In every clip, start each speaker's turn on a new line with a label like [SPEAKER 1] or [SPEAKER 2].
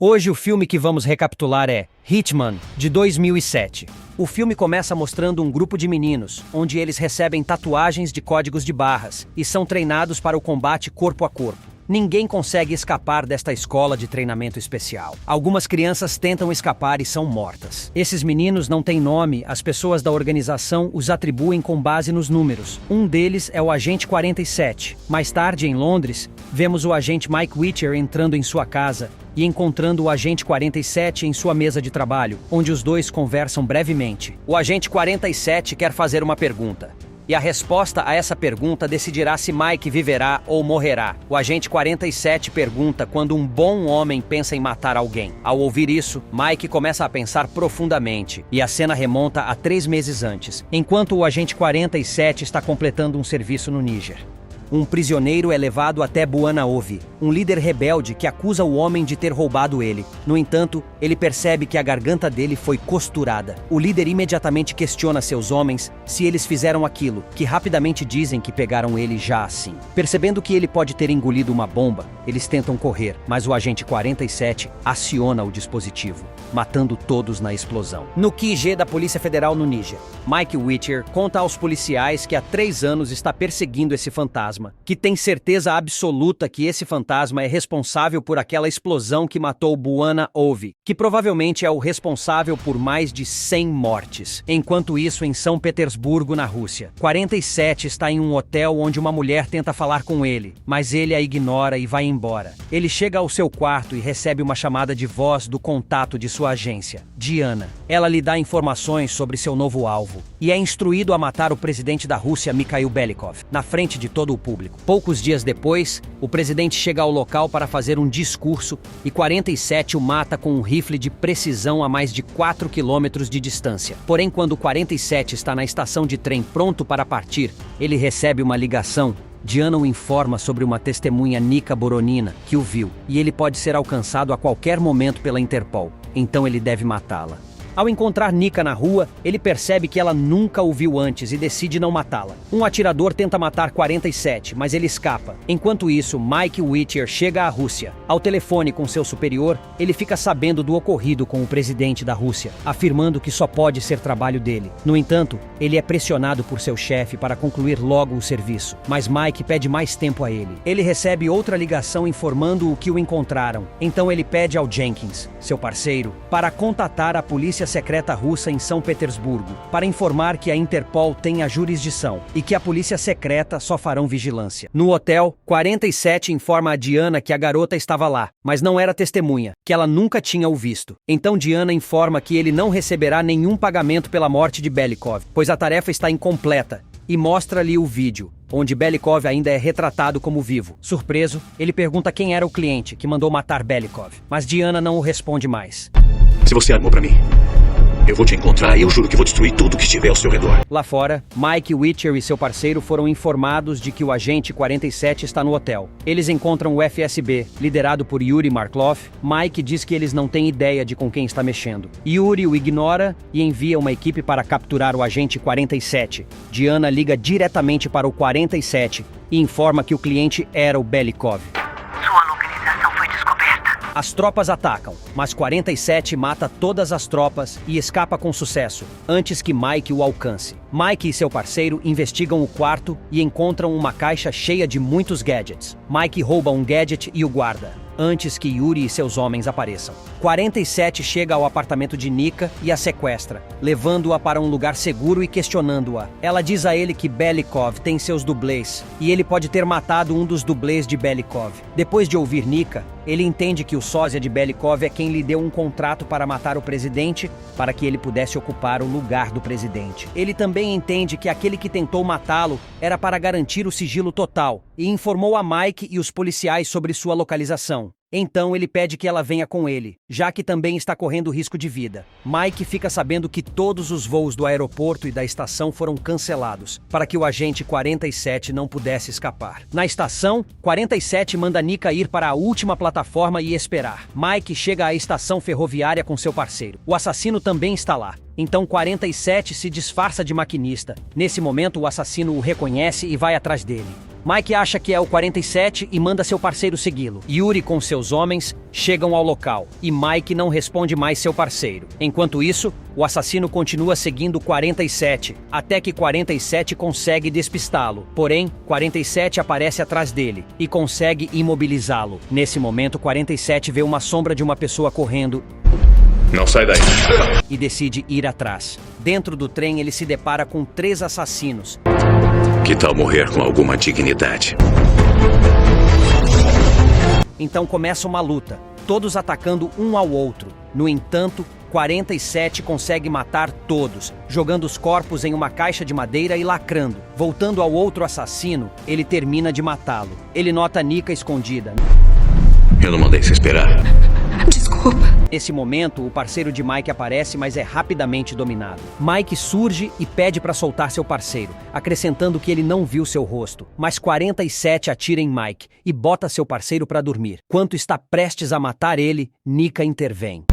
[SPEAKER 1] Hoje o filme que vamos recapitular é Hitman, de 2007. O filme começa mostrando um grupo de meninos, onde eles recebem tatuagens de códigos de barras e são treinados para o combate corpo a corpo. Ninguém consegue escapar desta escola de treinamento especial. Algumas crianças tentam escapar e são mortas. Esses meninos não têm nome, as pessoas da organização os atribuem com base nos números. Um deles é o Agente 47. Mais tarde, em Londres, vemos o agente Mike Witcher entrando em sua casa e encontrando o Agente 47 em sua mesa de trabalho, onde os dois conversam brevemente. O Agente 47 quer fazer uma pergunta. E a resposta a essa pergunta decidirá se Mike viverá ou morrerá. O Agente 47 pergunta quando um bom homem pensa em matar alguém. Ao ouvir isso, Mike começa a pensar profundamente, e a cena remonta a 3 meses antes, enquanto o Agente 47 está completando um serviço no Níger. Um prisioneiro é levado até Buanaovi, um líder rebelde que acusa o homem de ter roubado ele. No entanto, ele percebe que a garganta dele foi costurada. O líder imediatamente questiona seus homens se eles fizeram aquilo, que rapidamente dizem que pegaram ele já assim. Percebendo que ele pode ter engolido uma bomba, eles tentam correr, mas o agente 47 aciona o dispositivo, matando todos na explosão. No QG da Polícia Federal no Níger, Mike Witcher conta aos policiais que há 3 anos está perseguindo esse fantasma, que tem certeza absoluta que esse fantasma é responsável por aquela explosão que matou Buanaovi, que provavelmente é o responsável por mais de 100 mortes. Enquanto isso, em São Petersburgo, na Rússia, 47 está em um hotel onde uma mulher tenta falar com ele, mas ele a ignora e vai embora. Ele chega ao seu quarto e recebe uma chamada de voz do contato de sua agência, Diana. Ela lhe dá informações sobre seu novo alvo e é instruído a matar o presidente da Rússia, Mikhail Belikov, na frente de todo o público. Poucos dias depois, o presidente chega ao local para fazer um discurso e 47 o mata com um rifle de precisão a mais de 4 quilômetros de distância. Porém, quando 47 está na estação de trem pronto para partir, ele recebe uma ligação. Diana o informa sobre uma testemunha, Nika Boronina, que o viu, e ele pode ser alcançado a qualquer momento pela Interpol. Então ele deve matá-la. Ao encontrar Nika na rua, ele percebe que ela nunca o viu antes e decide não matá-la. Um atirador tenta matar 47, mas ele escapa. Enquanto isso, Mike Witcher chega à Rússia. Ao telefone com seu superior, ele fica sabendo do ocorrido com o presidente da Rússia, afirmando que só pode ser trabalho dele. No entanto, ele é pressionado por seu chefe para concluir logo o serviço, mas Mike pede mais tempo a ele. Ele recebe outra ligação informando o que o encontraram. Então ele pede ao Jenkins, seu parceiro, para contatar a polícia secreta russa em São Petersburgo, para informar que a Interpol tem a jurisdição e que a polícia secreta só farão vigilância. No hotel, 47 informa a Diana que a garota estava lá, mas não era testemunha, que ela nunca tinha o visto. Então Diana informa que ele não receberá nenhum pagamento pela morte de Belikov, pois a tarefa está incompleta, e mostra-lhe o vídeo, onde Belikov ainda é retratado como vivo. Surpreso, ele pergunta quem era o cliente que mandou matar Belikov, mas Diana não o responde mais.
[SPEAKER 2] Se você armou pra mim, eu vou te encontrar e eu juro que vou destruir tudo que estiver ao seu redor.
[SPEAKER 1] Lá fora, Mike Witcher e seu parceiro foram informados de que o agente 47 está no hotel. Eles encontram o FSB, liderado por Yuri Marklov. Mike diz que eles não têm ideia de com quem está mexendo. Yuri o ignora e envia uma equipe para capturar o agente 47. Diana liga diretamente para o 47 e informa que o cliente era o Belikov. As tropas atacam, mas 47 mata todas as tropas e escapa com sucesso, antes que Mike o alcance. Mike e seu parceiro investigam o quarto e encontram uma caixa cheia de muitos gadgets. Mike rouba um gadget e o guarda, antes que Yuri e seus homens apareçam. 47 chega ao apartamento de Nika e a sequestra, levando-a para um lugar seguro e questionando-a. Ela diz a ele que Belikov tem seus dublês, e ele pode ter matado um dos dublês de Belikov. Depois de ouvir Nika, ele entende que o sósia de Belikov é quem lhe deu um contrato para matar o presidente, para que ele pudesse ocupar o lugar do presidente. Ele também entende que aquele que tentou matá-lo era para garantir o sigilo total, e informou a Mike e os policiais sobre sua localização. Então ele pede que ela venha com ele, já que também está correndo risco de vida. Mike fica sabendo que todos os voos do aeroporto e da estação foram cancelados, para que o agente 47 não pudesse escapar. Na estação, 47 manda Nika ir para a última plataforma e esperar. Mike chega à estação ferroviária com seu parceiro. O assassino também está lá. Então 47 se disfarça de maquinista. Nesse momento, o assassino o reconhece e vai atrás dele. Mike acha que é o 47 e manda seu parceiro segui-lo. Yuri com seus homens chegam ao local e Mike não responde mais seu parceiro. Enquanto isso, o assassino continua seguindo o 47, até que 47 consegue despistá-lo. Porém, 47 aparece atrás dele e consegue imobilizá-lo. Nesse momento, 47 vê uma sombra de uma pessoa correndo
[SPEAKER 2] Não sai daí.
[SPEAKER 1] e decide ir atrás. Dentro do trem, ele se depara com 3 assassinos.
[SPEAKER 2] Que tal morrer com alguma dignidade?
[SPEAKER 1] Então começa uma luta, todos atacando um ao outro. No entanto, 47 consegue matar todos, jogando os corpos em uma caixa de madeira e lacrando. Voltando ao outro assassino, ele termina de matá-lo. Ele nota Nika escondida.
[SPEAKER 2] Eu não mandei você esperar.
[SPEAKER 3] Desculpa.
[SPEAKER 1] Nesse momento, o parceiro de Mike aparece, mas é rapidamente dominado. Mike surge e pede para soltar seu parceiro, acrescentando que ele não viu seu rosto. Mas 47 atira em Mike e bota seu parceiro para dormir. Quando está prestes a matar ele, Nika intervém.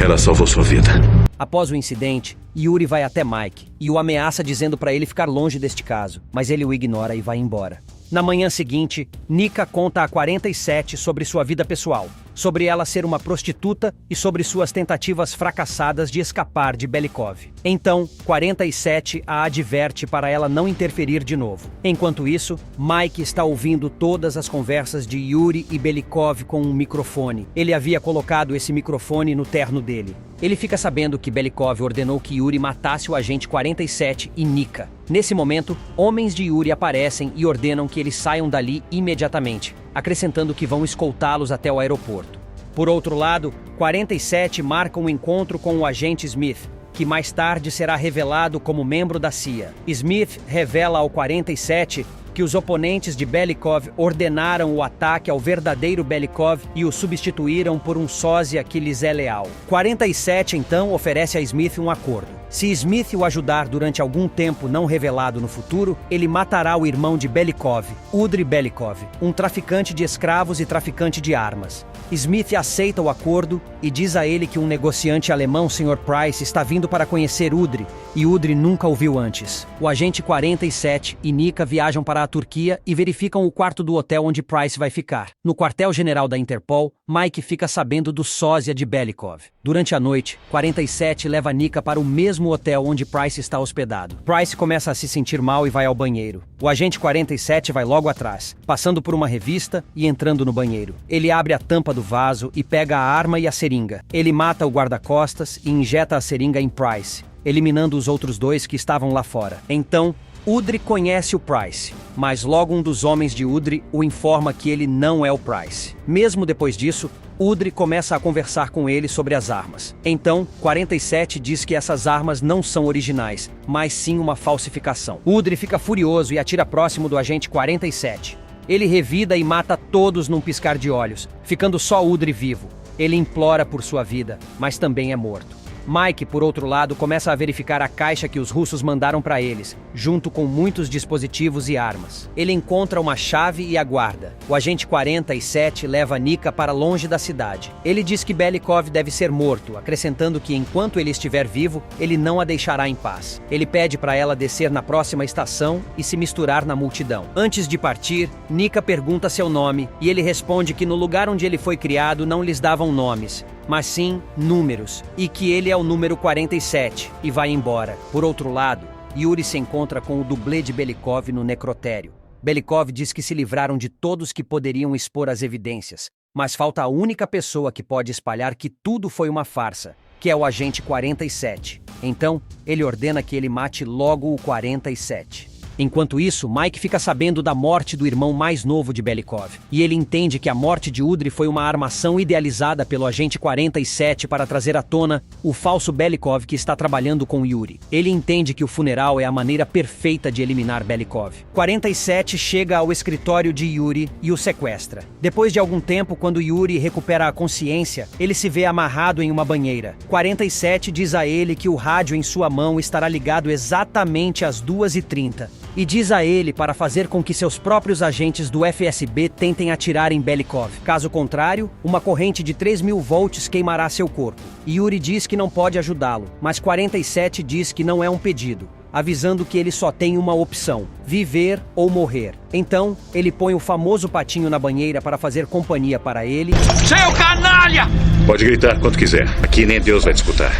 [SPEAKER 2] Ela salvou sua vida.
[SPEAKER 1] Após o incidente, Yuri vai até Mike e o ameaça dizendo para ele ficar longe deste caso, mas ele o ignora e vai embora. Na manhã seguinte, Nika conta a 47 sobre sua vida pessoal, sobre ela ser uma prostituta e sobre suas tentativas fracassadas de escapar de Belikov. Então, 47 a adverte para ela não interferir de novo. Enquanto isso, Mike está ouvindo todas as conversas de Yuri e Belikov com um microfone. Ele havia colocado esse microfone no terno dele. Ele fica sabendo que Belikov ordenou que Yuri matasse o agente 47 e Nika. Nesse momento, homens de Yuri aparecem e ordenam que eles saiam dali imediatamente, acrescentando que vão escoltá-los até o aeroporto. Por outro lado, 47 marca um encontro com o agente Smith, que mais tarde será revelado como membro da CIA. Smith revela ao 47 que os oponentes de Belikov ordenaram o ataque ao verdadeiro Belikov e o substituíram por um sósia que lhes é leal. 47 então oferece a Smith um acordo. Se Smith o ajudar durante algum tempo não revelado no futuro, ele matará o irmão de Belikov, Udry Belikov, um traficante de escravos e traficante de armas. Smith aceita o acordo e diz a ele que um negociante alemão, Sr. Price, está vindo para conhecer Udry, e Udry nunca o viu antes. O agente 47 e Nika viajam para a Turquia e verificam o quarto do hotel onde Price vai ficar. No quartel-general da Interpol, Mike fica sabendo do sósia de Belikov. Durante a noite, 47 leva Nika para o mesmo hotel onde Price está hospedado. Price começa a se sentir mal e vai ao banheiro. O agente 47 vai logo atrás, passando por uma revista e entrando no banheiro. Ele abre a tampa do vaso e pega a arma e a seringa. Ele mata o guarda-costas e injeta a seringa em Price, eliminando os outros 2 que estavam lá fora. Então, Udry conhece o Price, mas logo um dos homens de Udry o informa que ele não é o Price. Mesmo depois disso, Udry começa a conversar com ele sobre as armas. Então, 47 diz que essas armas não são originais, mas sim uma falsificação. Udry fica furioso e atira próximo do agente 47. Ele revida e mata todos num piscar de olhos, ficando só Udry vivo. Ele implora por sua vida, mas também é morto. Mike, por outro lado, começa a verificar a caixa que os russos mandaram para eles, junto com muitos dispositivos e armas. Ele encontra uma chave e aguarda. O agente 47 leva Nika para longe da cidade. Ele diz que Belikov deve ser morto, acrescentando que enquanto ele estiver vivo, ele não a deixará em paz. Ele pede para ela descer na próxima estação e se misturar na multidão. Antes de partir, Nika pergunta seu nome e ele responde que no lugar onde ele foi criado não lhes davam nomes, mas sim números, e que ele é o número 47, e vai embora. Por outro lado, Yuri se encontra com o dublê de Belikov no necrotério. Belikov diz que se livraram de todos que poderiam expor as evidências, mas falta a única pessoa que pode espalhar que tudo foi uma farsa, que é o agente 47. Então, ele ordena que ele mate logo o 47. Enquanto isso, Mike fica sabendo da morte do irmão mais novo de Belikov, e ele entende que a morte de Udry foi uma armação idealizada pelo agente 47 para trazer à tona o falso Belikov que está trabalhando com Yuri. Ele entende que o funeral é a maneira perfeita de eliminar Belikov. 47 chega ao escritório de Yuri e o sequestra. Depois de algum tempo, quando Yuri recupera a consciência, ele se vê amarrado em uma banheira. 47 diz a ele que o rádio em sua mão estará ligado exatamente às 2h30. e diz a ele para fazer com que seus próprios agentes do FSB tentem atirar em Belikov. Caso contrário, uma corrente de 3.000 volts queimará seu corpo. Yuri diz que não pode ajudá-lo, mas 47 diz que não é um pedido, avisando que ele só tem uma opção: viver ou morrer. Então, ele põe o famoso patinho na banheira para fazer companhia para ele.
[SPEAKER 2] Seu canalha! Pode gritar quanto quiser. Aqui nem Deus vai te escutar.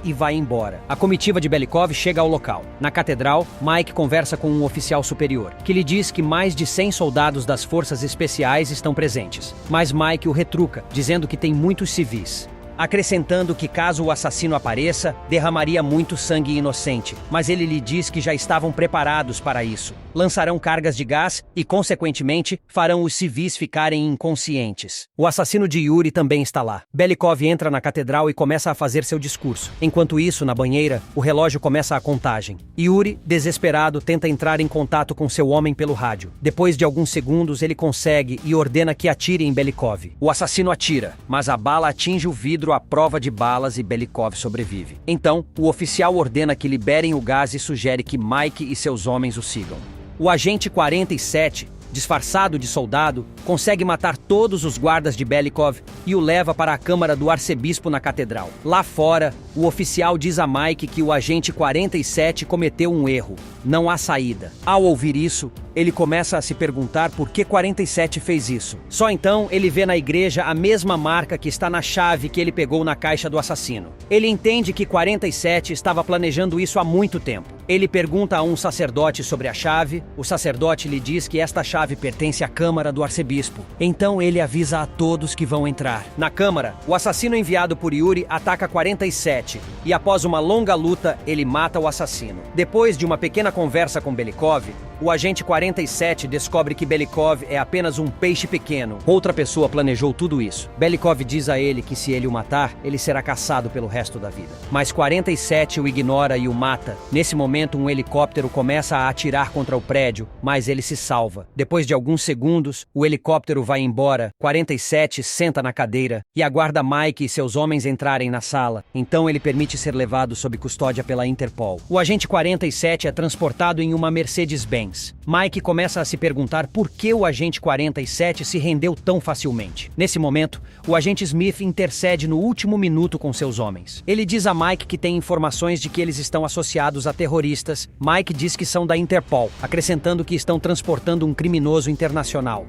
[SPEAKER 1] E vai embora. A comitiva de Belikov chega ao local. Na catedral, Mike conversa com um oficial superior, que lhe diz que mais de 100 soldados das forças especiais estão presentes. Mas Mike o retruca, dizendo que tem muitos civis, acrescentando que caso o assassino apareça, derramaria muito sangue inocente, mas ele lhe diz que já estavam preparados para isso. Lançarão cargas de gás e, consequentemente, farão os civis ficarem inconscientes. O assassino de Yuri também está lá. Belikov entra na catedral e começa a fazer seu discurso. Enquanto isso, na banheira, o relógio começa a contagem. Yuri, desesperado, tenta entrar em contato com seu homem pelo rádio. Depois de alguns segundos, ele consegue e ordena que atire em Belikov. O assassino atira, mas a bala atinge o vidro à prova de balas e Belikov sobrevive. Então, o oficial ordena que liberem o gás e sugere que Mike e seus homens o sigam. O agente 47, disfarçado de soldado, consegue matar todos os guardas de Belikov e o leva para a câmara do arcebispo na catedral. Lá fora, o oficial diz a Mike que o agente 47 cometeu um erro. Não há saída. Ao ouvir isso, ele começa a se perguntar por que 47 fez isso. Só então ele vê na igreja a mesma marca que está na chave que ele pegou na caixa do assassino. Ele entende que 47 estava planejando isso há muito tempo. Ele pergunta a um sacerdote sobre a chave. O sacerdote lhe diz que esta chave pertence à câmara do arcebispo. Então ele avisa a todos que vão entrar. Na câmara, o assassino enviado por Yuri ataca 47 e, após uma longa luta, ele mata o assassino. Depois de uma pequena conversa com Belikov, o agente 47 descobre que Belikov é apenas um peixe pequeno. Outra pessoa planejou tudo isso. Belikov diz a ele que se ele o matar, ele será caçado pelo resto da vida. Mas 47 o ignora e o mata. Nesse momento, um helicóptero começa a atirar contra o prédio, mas ele se salva. Depois de alguns segundos, o helicóptero vai embora. 47 senta na cadeira e aguarda Mike e seus homens entrarem na sala. Então ele permite ser levado sob custódia pela Interpol. O agente 47 é transportado em uma Mercedes-Benz. Mike começa a se perguntar por que o agente 47 se rendeu tão facilmente. Nesse momento, o agente Smith intercede no último minuto com seus homens. Ele diz a Mike que tem informações de que eles estão associados a terroristas. Mike diz que são da Interpol, acrescentando que estão transportando um criminoso internacional.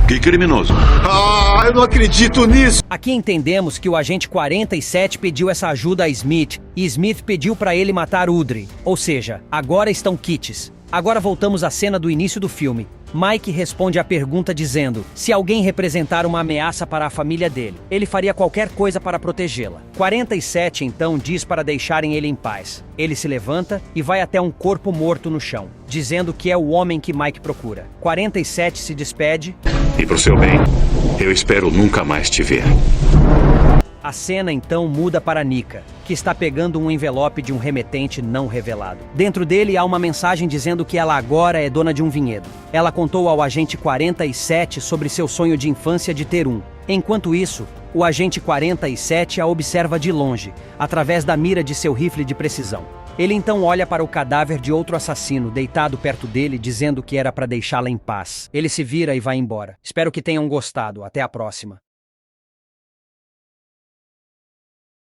[SPEAKER 2] Que criminoso?
[SPEAKER 3] Ah, eu não acredito nisso!
[SPEAKER 1] Aqui entendemos que o agente 47 pediu essa ajuda a Smith e Smith pediu para ele matar Udry. Ou seja, agora estão quites. Agora voltamos à cena do início do filme. Mike responde à pergunta dizendo: se alguém representar uma ameaça para a família dele, ele faria qualquer coisa para protegê-la. 47 então diz para deixarem ele em paz. Ele se levanta e vai até um corpo morto no chão, dizendo que é o homem que Mike procura. 47 se despede.
[SPEAKER 2] E pro seu bem, eu espero nunca mais te ver.
[SPEAKER 1] A cena então muda para Nika, que está pegando um envelope de um remetente não revelado. Dentro dele há uma mensagem dizendo que ela agora é dona de um vinhedo. Ela contou ao agente 47 sobre seu sonho de infância de ter um. Enquanto isso, o agente 47 a observa de longe, através da mira de seu rifle de precisão. Ele então olha para o cadáver de outro assassino deitado perto dele, dizendo que era para deixá-la em paz. Ele se vira e vai embora. Espero que tenham gostado. Até a próxima.